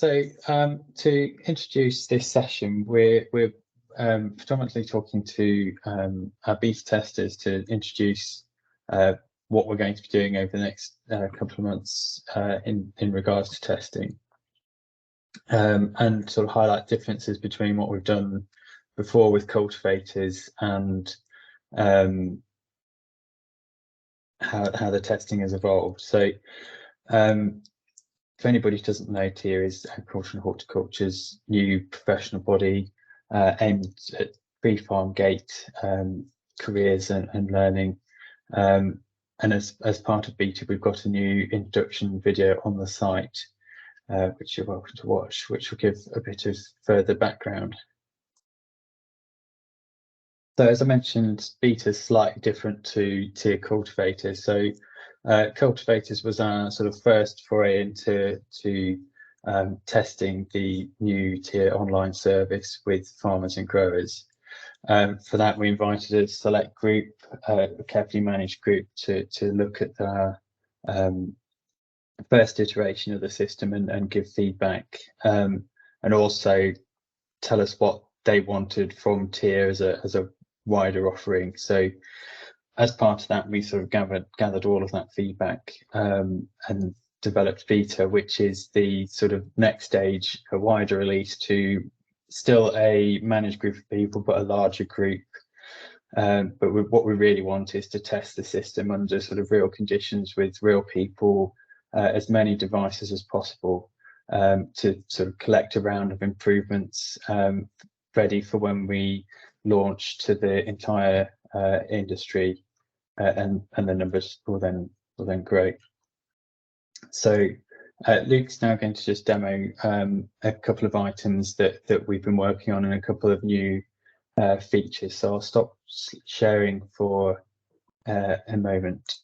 So to introduce this session, we're predominantly talking to our beta testers to introduce what we're going to be doing over the next couple of months in regards to testing, and sort of highlight differences between what we've done before with cultivators and how the testing has evolved. So if anybody doesn't know, TIAH is Agriculture and Horticulture's new professional body aimed at pre-farm gate careers and learning. And as part of beta, we've got a new introduction video on the site, which you're welcome to watch, which will give a bit of further background. So as I mentioned, beta is slightly different to TIAH cultivators. So cultivators was our sort of first foray into testing the new TIAH online service with farmers and growers. For that, we invited a select group, a carefully managed group, to look at the first iteration of the system and give feedback, and also tell us what they wanted from TIAH as a wider offering. So as part of that, we sort of gathered all of that feedback and developed beta, which is the sort of next stage, a wider release to still a managed group of people, but a larger group. But what we really want is to test the system under sort of real conditions with real people, as many devices as possible, to sort of collect a round of improvements ready for when we launch to the entire industry, and the numbers will then grow. So Luke's now going to just demo a couple of items that we've been working on and a couple of new features. So I'll stop sharing for a moment.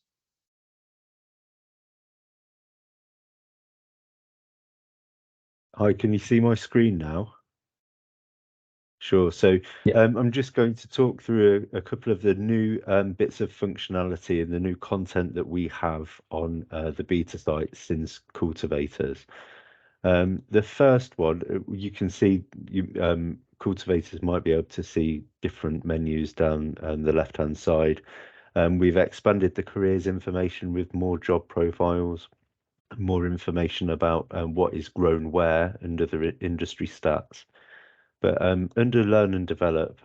Hi, can you see my screen now? Sure. So yeah. I'm just going to talk through a couple of the new bits of functionality and the new content that we have on the beta site since cultivators. The first one, you can see cultivators might be able to see different menus down the left-hand side. We've expanded the careers information with more job profiles, more information about what is grown where and other industry stats. But under Learn and Develop,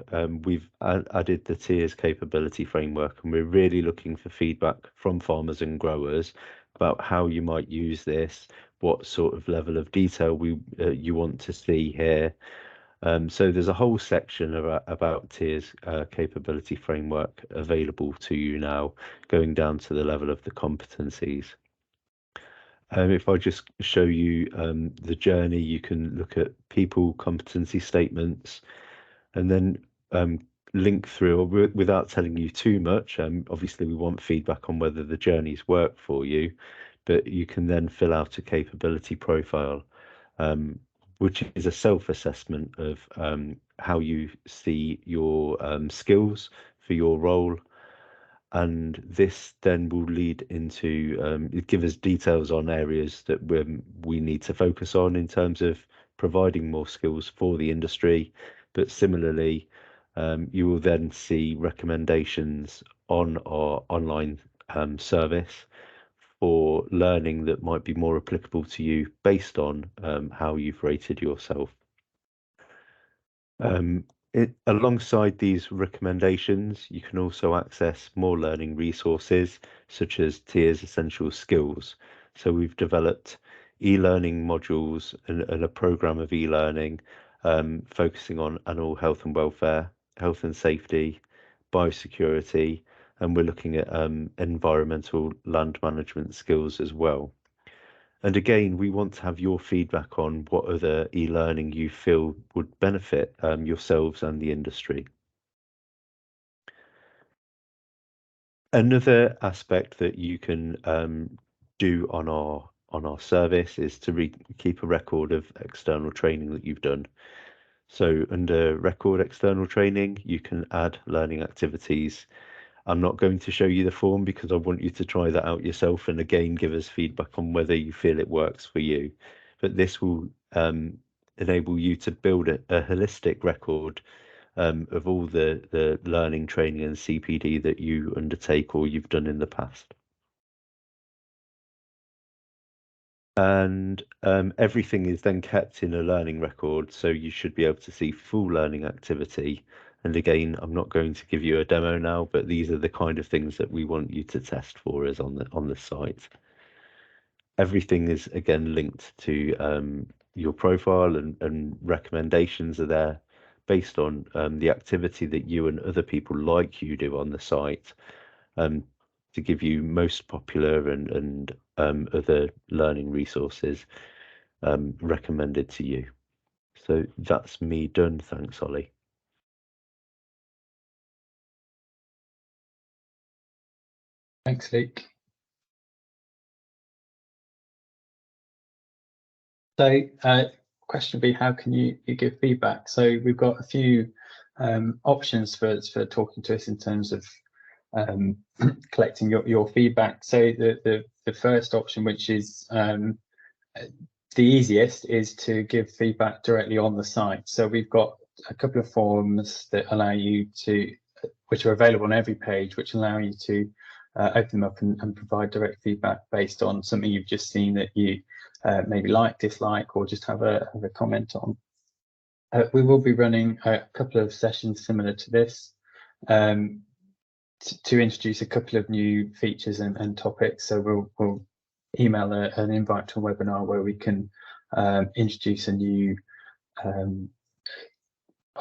we've added the TIAH's capability framework, and we're really looking for feedback from farmers and growers about how you might use this, what sort of level of detail you want to see here. So there's a whole section about TIAH's capability framework available to you now, going down to the level of the competencies. If I just show you the journey, you can look at people competency statements and then link through without telling you too much. Obviously, we want feedback on whether the journeys work for you, but you can then fill out a capability profile, which is a self-assessment of how you see your skills for your role. And this then will lead into give us details on areas that we need to focus on in terms of providing more skills for the industry. But similarly, you will then see recommendations on our online service for learning that might be more applicable to you based on how you've rated yourself. Alongside these recommendations, you can also access more learning resources, such as TIAH's Essential Skills. So we've developed e-learning modules and a program of e-learning focusing on animal health and welfare, health and safety, biosecurity, and we're looking at environmental land management skills as well. And again, we want to have your feedback on what other e-learning you feel would benefit yourselves and the industry. Another aspect that you can do on our service is to keep a record of external training that you've done. So under record external training, you can add learning activities. I'm not going to show you the form because I want you to try that out yourself and again give us feedback on whether you feel it works for you. But this will enable you to build a holistic record of all the learning, training and CPD that you undertake or you've done in the past. And everything is then kept in a learning record, so you should be able to see full learning activity. And again, I'm not going to give you a demo now, but these are the kind of things that we want you to test for us on the site. Everything is again linked to your profile, and recommendations are there based on the activity that you and other people like you do on the site, to give you most popular and other learning resources recommended to you. So that's me done. Thanks, Ollie. Thanks, Luke. So question would be, how can you give feedback? So we've got a few options for talking to us in terms of collecting your feedback. So the first option, which is the easiest, is to give feedback directly on the site. So we've got a couple of forms that allow you to, which are available on every page, which allow you to open them up and provide direct feedback based on something you've just seen that you maybe like, dislike, or just have a comment on. We will be running a couple of sessions similar to this to introduce a couple of new features and topics. So we'll email an invite to a webinar where we can introduce a new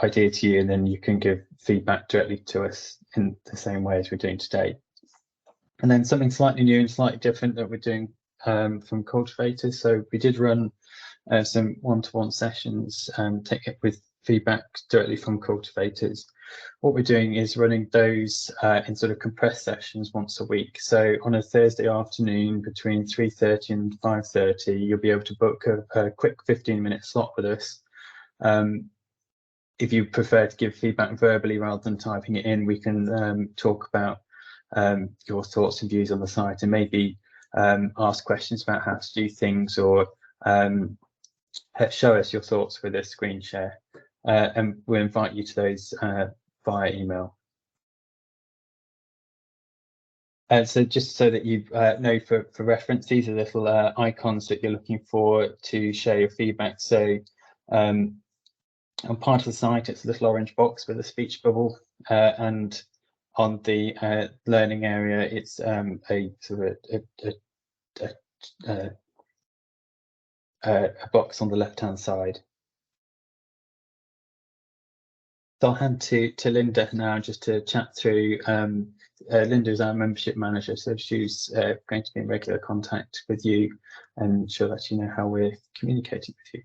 idea to you, and then you can give feedback directly to us in the same way as we're doing today. And then something slightly new and slightly different that we're doing from cultivators. So we did run some one-to-one sessions with feedback directly from cultivators. What we're doing is running those in sort of compressed sessions once a week. So on a Thursday afternoon between 3:30 and 5:30, you'll be able to book a quick 15-minute slot with us. If you prefer to give feedback verbally rather than typing it in, we can talk about your thoughts and views on the site, and maybe ask questions about how to do things, or show us your thoughts with a screen share, and we'll invite you to those via email. So just so that you know, for reference, these are little icons that you're looking for to share your feedback. So on part of the site, it's a little orange box with a speech bubble, and on the learning area, it's a sort of a box on the left-hand side. So I'll hand to Linda now just to chat through. Linda is our membership manager, so she's going to be in regular contact with you, and she'll let you know how we're communicating with you.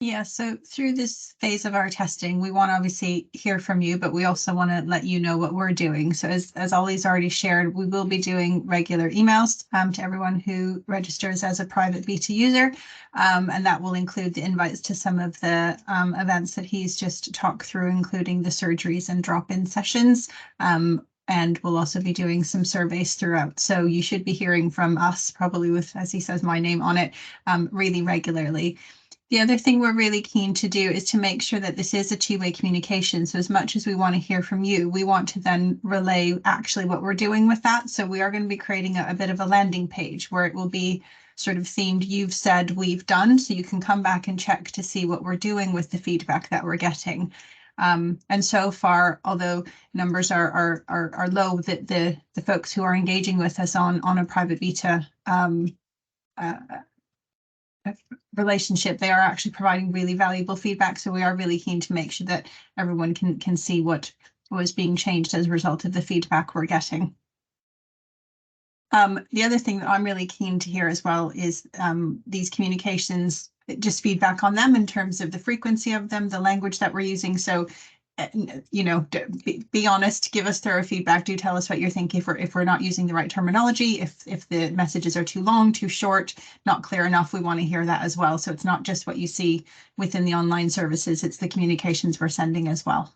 Yeah, so through this phase of our testing, we want to obviously hear from you, but we also want to let you know what we're doing. So as Ollie's already shared, we will be doing regular emails to everyone who registers as a private beta user, and that will include the invites to some of the events that he's just talked through, including the surgeries and drop-in sessions. And we'll also be doing some surveys throughout. So you should be hearing from us, probably with, as he says, my name on it, really regularly. The other thing we're really keen to do is to make sure that this is a two-way communication. So as much as we want to hear from you, we want to then relay actually what we're doing with that. So we are going to be creating a bit of a landing page where it will be sort of themed, you've said, we've done. So you can come back and check to see what we're doing with the feedback that we're getting. And so far, although numbers are low, that the folks who are engaging with us on a private beta relationship, they are actually providing really valuable feedback. So we are really keen to make sure that everyone can see what was being changed as a result of the feedback we're getting. The other thing that I'm really keen to hear as well is these communications, just feedback on them in terms of the frequency of them, the language that we're using. So you know, be honest, give us thorough feedback. Do tell us what you're thinking if we're not using the right terminology, if the messages are too long, too short, not clear enough. We want to hear that as well. So it's not just what you see within the online services, it's the communications we're sending as well.